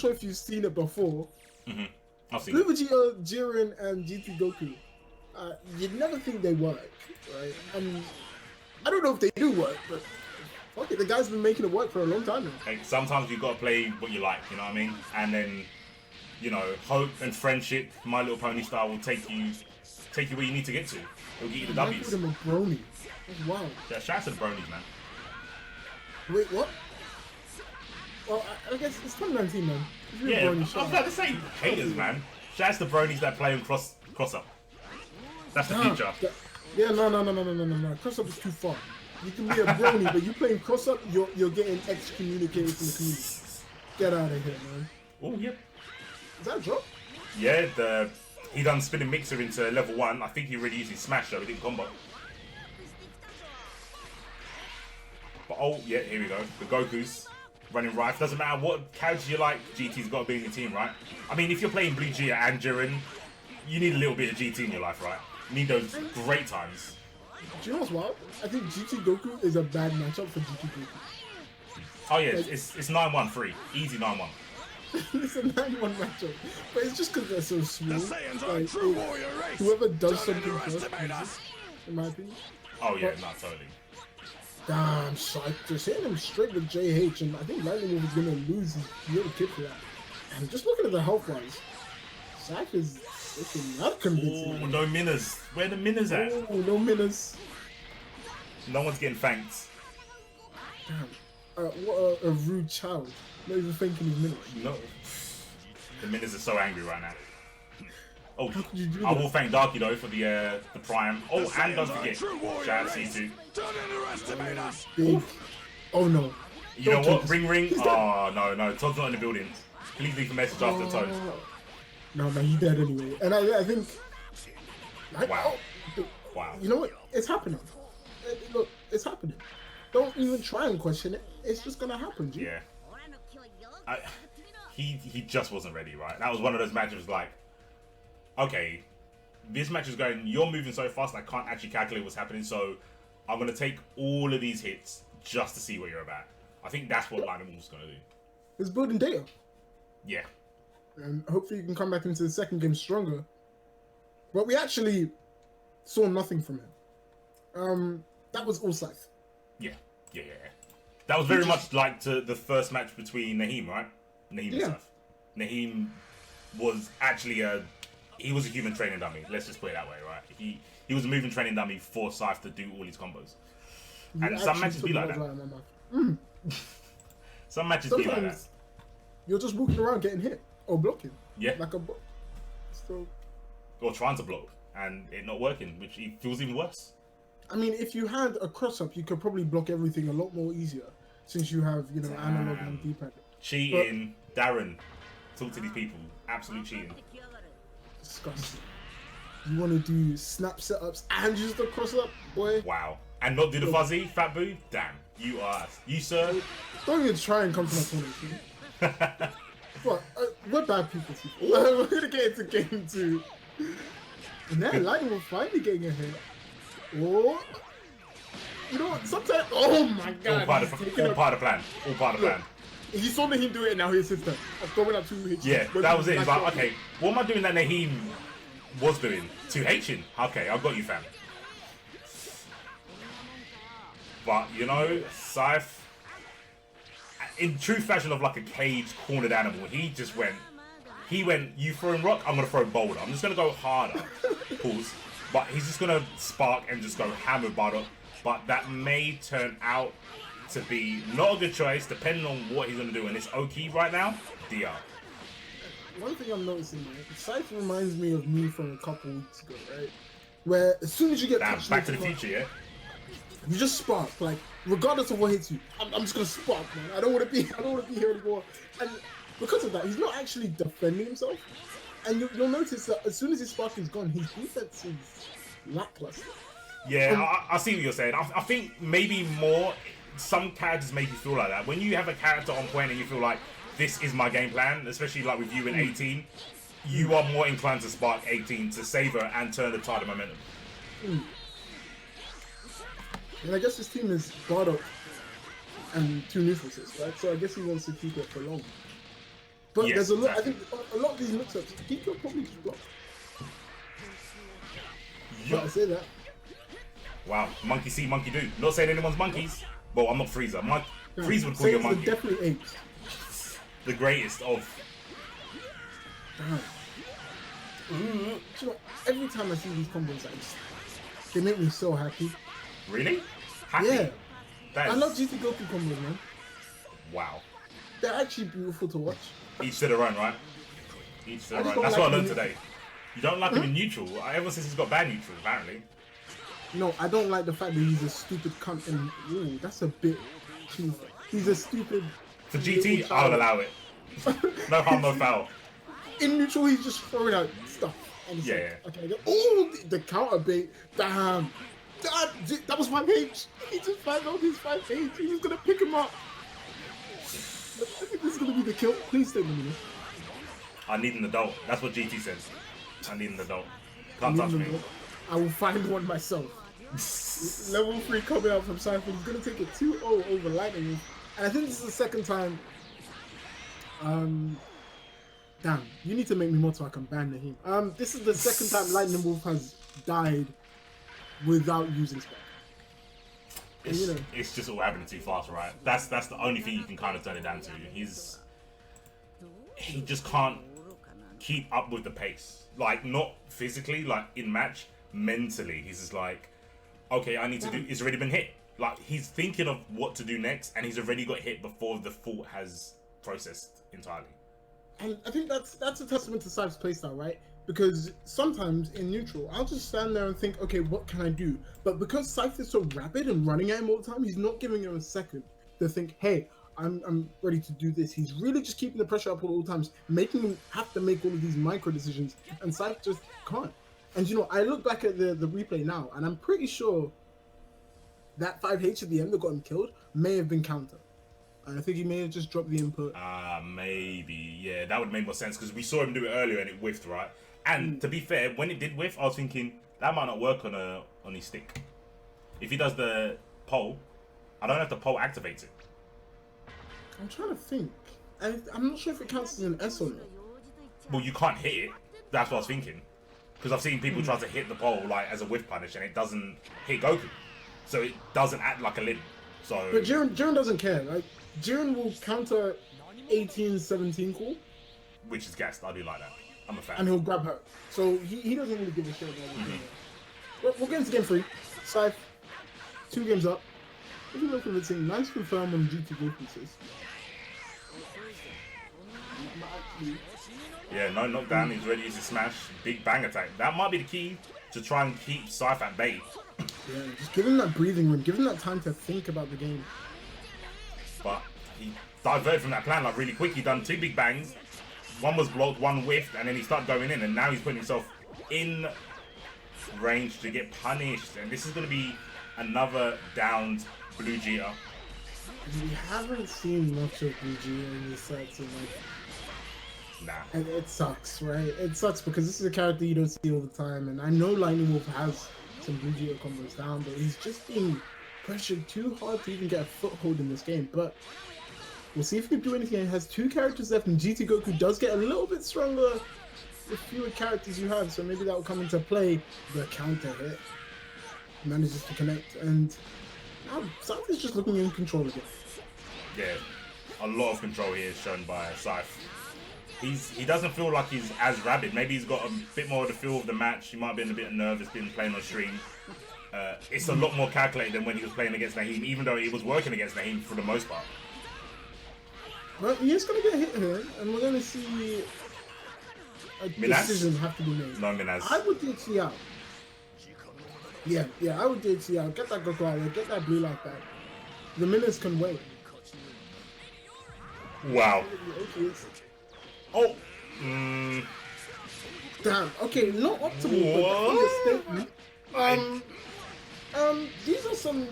sure if you've seen it before. I've seen it. BlueVegeta, Jerin, and GTGoku. You'd never think they work, right? And I don't know if they do work, but fuck it, the guy's been making it work for a long time now. Like, sometimes you've got to play what you like, you know what I mean? And then, you know, hope and friendship, My Little Pony style, will take you where you need to get to. It'll get you the W's. Put him a brony. That's wild. Yeah, shout out to the bronies, man. Wait, what? Well, I guess it's 2019, man. Yeah, I was about to say haters, man. Shout out to the bronies that play on cross up. That's the future. Yeah, no. Cross up is too far. You can be a brony, but you playing cross up, you're getting excommunicated from the community. Get out of here, man. Oh, yep. Is that a drop? Yeah, he done spinning mixer into level 1. I think he already used his smash though, he didn't combo. But oh, yeah, here we go. The Goku's running Rife. Doesn't matter what character you like, GT's got to be in your team, right? I mean, if you're playing BlueVegeta and Jerin, you need a little bit of GT in your life, right? You need those great times. Do you know what's wild? I think GTGoku is a bad matchup for GTGoku. Oh yeah, like, it's 9-1-3. Easy 9-1. It's a 9-1 matchup. But it's just because they're so small. The Saiyans are like, a true warrior race. Whoever does something first, in my opinion. Oh yeah, not totally. Damn, Scythe. Just hitting him straight with JH, and I think LightingWolf is going to lose his little kid for that. And just looking at the health-wise, Scythe is looking not convincing. Oh, no minas. Where the minas at? Oh, no minas. No one's getting thanked. Damn. What a rude child. Not even thanking his minutes. No. The minas are so angry right now. Oh, I will thank Darky though for the prime. Oh, and don't forget, shout out to C2. Don't underestimate us. Big. Oh no. You know what? Ring. Oh no. Todd's not in the building. Please leave a message after Todd. No, he's dead anyway. And I think. Wow. Wow. You know what? It's happening. Look, it's happening. Don't even try and question it. It's just gonna happen, G. Yeah. He just wasn't ready, right? That was one of those matches like, okay, this match is going, you're moving so fast I can't actually calculate what's happening, so I'm going to take all of these hits just to see where you're about. I think that's what LightingWolf's going to do. It's building data. Yeah. And hopefully you can come back into the second game stronger. But we actually saw nothing from him. That was all Scythe. Yeah. That was very much like the first match between Naheem, right? Naheem and Scythe. Naheem was actually he was a human training dummy. Let's just put it that way, right? He was a moving training dummy for Scythe to do all his combos. And some matches be like that. Some matches be like that. You're just walking around getting hit or blocking. Yeah. Like a so. Or trying to block and it not working, which feels even worse. I mean, if you had a cross-up, you could probably block everything a lot more easier since you have, you know, analog and D-pad. Cheating. Darren, talk to these people. Absolute cheating. Disgusting. You want to do snap setups and use the cross-up, boy? Wow. And not do the fuzzy, fat boo? Damn. You, sir? Don't even try and come to my corner. What? We're bad people. We're going to get into game 2. And then LightingWolf finally getting a hit. Oh, you know what? Sometimes, oh my god! All part of the plan. All part of the plan. He saw Naheem do it, and now he's his turn. I'm throwing up 2 hits. Yeah, that was it. It's like, okay, what am I doing that Naheem was doing? 2Hing. Okay, I've got you, fam. But you know, Scythe, in true fashion of like a caged, cornered animal, he just went. He went. You throwing rock? I'm gonna throw boulder. I'm just gonna go harder. Pause. But he's just going to spark and just go hammer Bardock. But that may turn out to be not a good choice, depending on what he's going to do. And it's Oki right now, DR. One thing I'm noticing, man, Scythe reminds me of me from a couple weeks ago, right? Where as soon as you get Back to the Future, yeah? You just spark, like, regardless of what hits you. I'm just going to spark, man. I don't want to be here anymore. And because of that, he's not actually defending himself. And you'll notice that as soon as his spark is gone, his defense is lackluster. Yeah, I see what you're saying. I think maybe more, some characters make you feel like that. When you have a character on point and you feel like, this is my game plan, especially like with you in 18, you are more inclined to spark 18 to save her and turn the tide of momentum. And I guess his team is Bardock and 2 Nufuses, right? So I guess he wants to keep it for long. But Yes, there's a lot. exactly. I think a lot of these mix-ups, he could probably just block. But I say that. Wow, monkey see, monkey do. Not saying anyone's monkeys. Well, I'm not Frieza. Frieza would call you a Saiyans are monkey. definitely apes. The greatest of. Damn. You know, every time I see these combos, they make me so happy. Really? Happy? Yeah. That I is- love GTGoku combos, man. Wow. They're actually beautiful to watch. Each to their own, right? Each to their I just own. don't That's like what I him learned in- today. You don't like him in neutral. Ever since he's got bad neutral, apparently. No, I don't like the fact that he's a stupid cunt and ooh, that's a bit too. He's a stupid. For GT, little I'll child. allow it. No harm, no foul. In neutral, he's just throwing out stuff. And it's Yeah, like, okay. Oh, the counter bait. Damn. That was 5H. He just found out his 5H. He was gonna pick him up. I think this is gonna be the kill. Please stay with me. I need an adult. That's what GT says. I need an adult. Can't touch me. I will find one myself. Level 3 coming out from Scythe. He's gonna take a 2-0 over LightingWolf. And I think this is the second time. Damn, you need to make me mod so I can ban him. This is the second time LightingWolf has died without using spec. And, you know, It's just all happening too fast, right? That's the only thing you can kind of turn it down to. He just can't keep up with the pace. Like, not physically, like in match, mentally. He's just like, okay, I need to do. It's already been hit. Like, he's thinking of what to do next, and he's already got hit before the fault has processed entirely. and I think that's a testament to Scythe's playstyle, right? Because sometimes in neutral, I'll just stand there and think, okay, what can I do? But because Scythe is so rapid and running at him all the time, he's not giving him a second to think, hey, I'm ready to do this. He's really just keeping the pressure up all the times, making him have to make all of these micro decisions, and Scythe just can't. And you know, I look back at the replay now, and I'm pretty sure that 5H at the end that got him killed may have been counter. And I think he may have just dropped the input. Maybe. Yeah, that would make more sense, because we saw him do it earlier and it whiffed, right? And to be fair, when it did whiff, I was thinking, that might not work on his stick. If he does the pole, I don't know if the pole activates it. I'm trying to think. I'm not sure if it counts as an S or not. Well, you can't hit it. That's what I was thinking. Because I've seen people try to hit the pole like as a whiff punish, and it doesn't hit Goku, so it doesn't act like a limb. So, But Jerin doesn't care. Like Jerin will counter 18-17 cool, which is gassed. I do like that. I'm a fan. and he'll grab her. So he doesn't really give a shit about it. We'll get into game 3. Scythe, 2 games up. If you look at the team, nice confirm on GTGoku says. Yeah, no knockdown. He's ready to use his smash. Big bang attack. That might be the key to try and keep Scythe at bay. Yeah, just give him that breathing room. Give him that time to think about the game. But he diverted from that plan like really quick. He done 2 big bangs. One was blocked, one whiffed, and then he started going in, and now he's putting himself in range to get punished. And this is going to be another downed BlueVegeta. We haven't seen much of BG in this set, so like, Nah. and it sucks, right? It sucks because this is a character you don't see all the time, and I know LightingWolf has some BG combos down, but he's just being pressured too hard to even get a foothold in this game. But we'll see if he can do anything. He has 2 characters left, and GTGoku does get a little bit stronger the fewer characters you have, so maybe that will come into play. The counter hit manages to connect, and now Scythe is just looking in control again. Yeah, a lot of control here is shown by Scythe. He doesn't feel like he's as rabid. Maybe he's got a bit more of the feel of the match. He might have been a bit nervous being playing on stream. It's a lot more calculated than when he was playing against Naheem, even though he was working against Naheem for the most part. But he is going to get hit here, and we're going to see a Minaz? decision have to be made. No, Minaz. I would DHC out. Yeah, I would DHC out. Get that Goku out there. Get that blue light back. The Minaz can wait. Wow. Okay, Oh. damn. Okay, not optimal, but understatement. These are some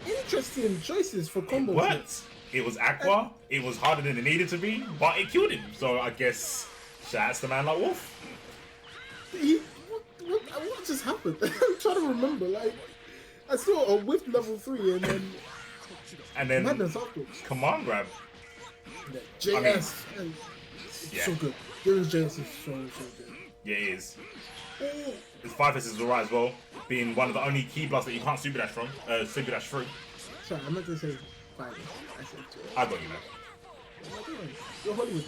interesting choices for combos. What? It was Aqua. It was harder than it needed to be, but it killed him. So I guess shouts to man like Wolf. What just happened? I'm trying to remember. Like, I saw a whiff level 3 and then And then madness afterwards. command grab. JS and Yeah. So good. Jiren's JS is so good. Yeah, it is. His 5S is alright as well, being one of the only key blocks that you can't super dash from, super dash through. Sorry, I meant to say 5. I said 2. I got you, man. You're Hollywood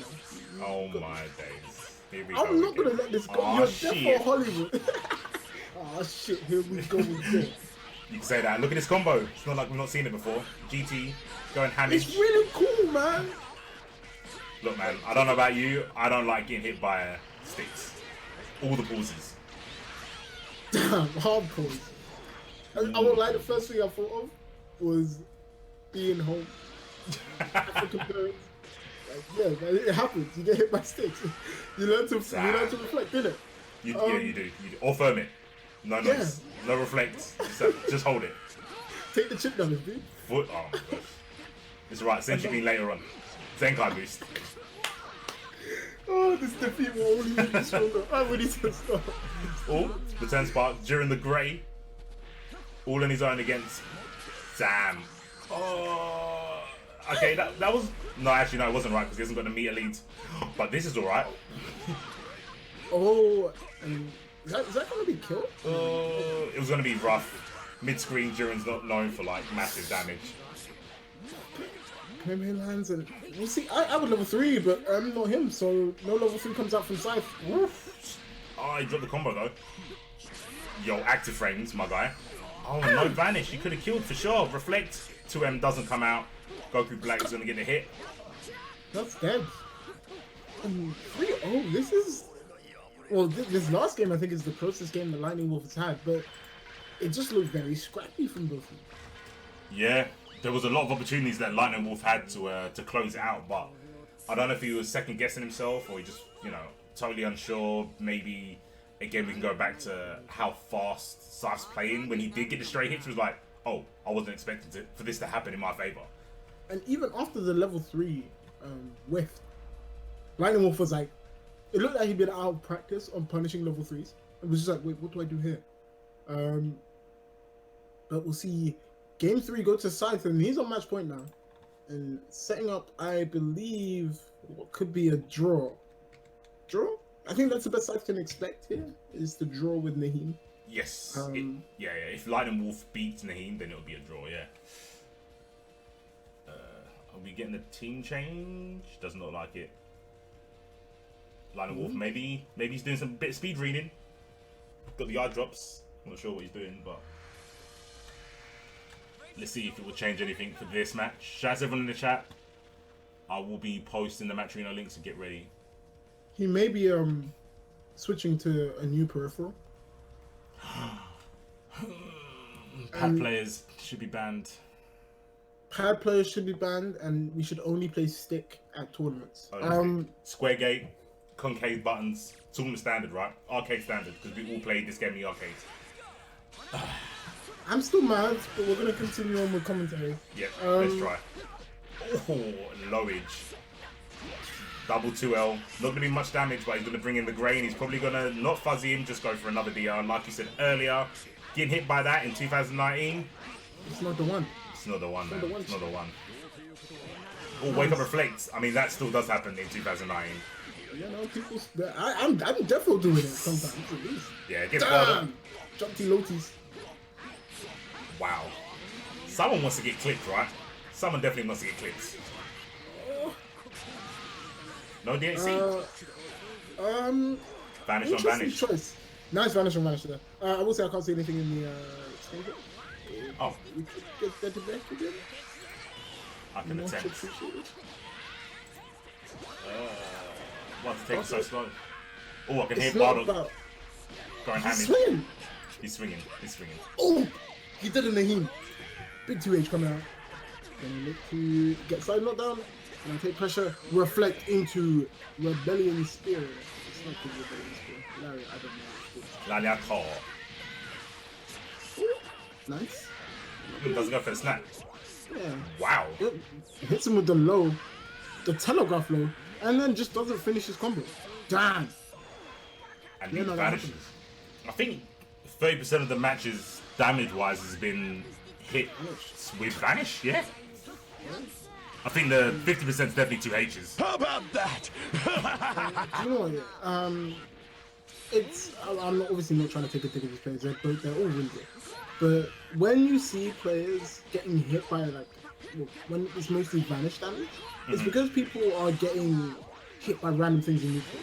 now. Oh my days. Here we I'm go not gonna again. let this go. Oh, You're shit. definitely Hollywood. Oh shit, here we go again. You can say that. Look at this combo. It's not like we've not seen it before. GT going hammy. It's really cool, man. Look, man, I don't know about you. I don't like getting hit by sticks. All the pauses. Damn, hard pause. I won't lie, the first thing I thought of was being home. African parents. Like, yeah, man, it happens. You get hit by sticks. You learn to reflect, innit? Yeah, you do. Or firm it. No noise. No reflect. Just hold it. Take the chip damage, dude. Foot. Oh my gosh. It's right. Sentry beam later on. Zenkai boost. Oh, this defeat will only make me stronger. I really need to stop. Oh, return spark. Jerin the Grey. All on his own against Sam. Oh. Okay, that was... No, actually, no, it wasn't right because he hasn't got the meter leads. But this is alright. Oh, and is that going to be killed? It was going to be rough. Mid-screen, Jiren's not known for, like, massive damage. Kamehameha lands and... We'll see. I would level 3, but I'm not him, so no level 3 comes out from Scythe. Woof. Oh, he dropped the combo, though. Yo, active frames, my guy. Oh, no vanish. He could have killed for sure. Reflect. 2M doesn't come out. GokuBlack is going to get a hit. That's dead. 3-0. This is... Well, this last game, I think, is the closest game that LightingWolf has had, but it just looked very scrappy from both of them. Yeah, there was a lot of opportunities that LightingWolf had to close it out, but I don't know if he was second-guessing himself or he just, you know, totally unsure. Maybe, again, we can go back to how fast Scythe's playing. When he did get the straight hits, it was like, oh, I wasn't expecting for this to happen in my favor. And even after the level 3 whiff, LightingWolf was like, it looked like he'd been out of practice on punishing level 3s. It was just like, wait, what do I do here? But we'll see game 3 go to Scythe, and he's on match point now. And setting up, I believe, what could be a draw. Draw? I think that's the best Scythe can expect here, is the draw with Naheem. Yes. Yeah. If LightingWolf beats Naheem, then it'll be a draw, yeah. Are we getting the team change? Doesn't look like it. LightingWolf, maybe he's doing some bit of speed reading. Got the eye drops. I'm not sure what he's doing, but let's see if it will change anything for this match. Shout out to everyone in the chat. I will be posting the match arena links to get ready. He may be switching to a new peripheral. Pad players should be banned. Pad players should be banned, and we should only play stick at tournaments. Square gate, concave buttons, tournament standard, right? Arcade standard, because we all played this game in the arcades. I'm still mad, but we're gonna continue on with commentary. Yep, let's try. Oh, lowage. Double 2L. Not gonna be much damage, but he's gonna bring in the Grey, and he's probably gonna not fuzzy him, just go for another DR. Like you said earlier, getting hit by that in 2019. It's not the one. It's not the one, man. It's not the one. Oh, Nice. wake up, reflect. I mean, that still does happen in 2019. You know, people. I'm definitely doing it sometimes. At least. Yeah, it gets Bardock. Damn! Jump T Loties. Wow. Someone wants to get clipped, right? Someone definitely wants to get clipped. No DHC? Vanish on vanish. Choice. Nice vanish on vanish there. I will say I can't see anything in the extension. Oh. We could get that back again. I can Much attempt. appreciated. Why to take it so slow? Oh, I can hear It's not Bardock about... going He's hammy. swinging. He's swinging. He's swinging. Oh! He did a Naheem. Big 2H coming out. Gonna look to get side knockdown. Gonna take pressure. Reflect into Rebellion Spear. It's not the Rebellion Spear. Larry, I don't know. Laliator. Nice. Doesn't go for the snap. Yeah. Wow. It hits him with the low, the telegraph low, and then just doesn't finish his combo. Damn. And Yeah, he no, that vanishes. I think 30% of the matches, damage-wise, has been hit with vanish. Yeah. I think the 50% is definitely 2 H's. How about that? You know what? I'm obviously not trying to take a dig at these players. They're all really good. But when you see players getting hit by when it's mostly vanish damage, it's because people are getting hit by random things in neutral,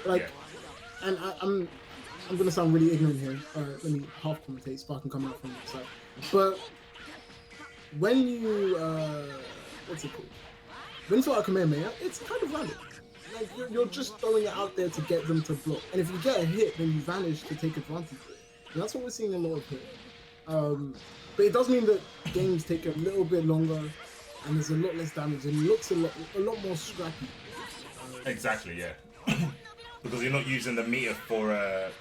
right? And I'm gonna sound really ignorant here. Let me half commentate so I can come out from the side. But when you what's it called? When you throw out Kamehameha, it's kind of random. Like you're just throwing it out there to get them to block. And if you get a hit, then you vanish to take advantage of it. And that's what we're seeing a lot of here. But it does mean that games take a little bit longer, and there's a lot less damage, and it looks a lot more scrappy. Exactly, yeah. Because you're not using the meter for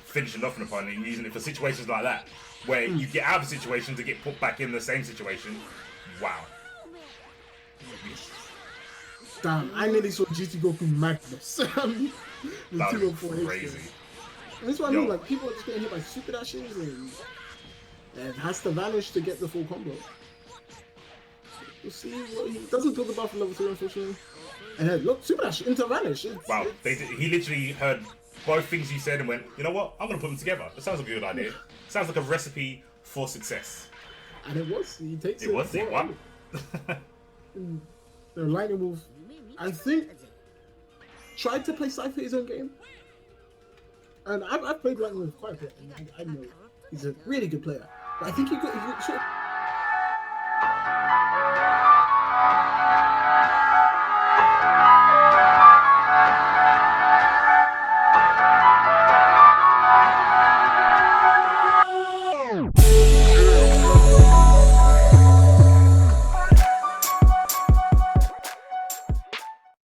finishing off an opponent, you're using it for situations like that, where you get out of a situation to get put back in the same situation. Wow. Damn, I nearly saw GTGoku Magnus. That was crazy. And that's what I mean, like, people are just getting hit by super dashes, and it has to vanish to get the full combo. We'll see what he doesn't talk about for level 3, unfortunately. And then, look, super dash into vanish. Wow, he literally heard both things you said and went, you know what, I'm going to put them together. That sounds like a good idea. Sounds like a recipe for success. And it was. He takes it. It what? The LightingWolf, I think, tried to play Scythe his own game. And I've played LightingWolf quite a bit, and I know he's a really good player. But I think he got sort of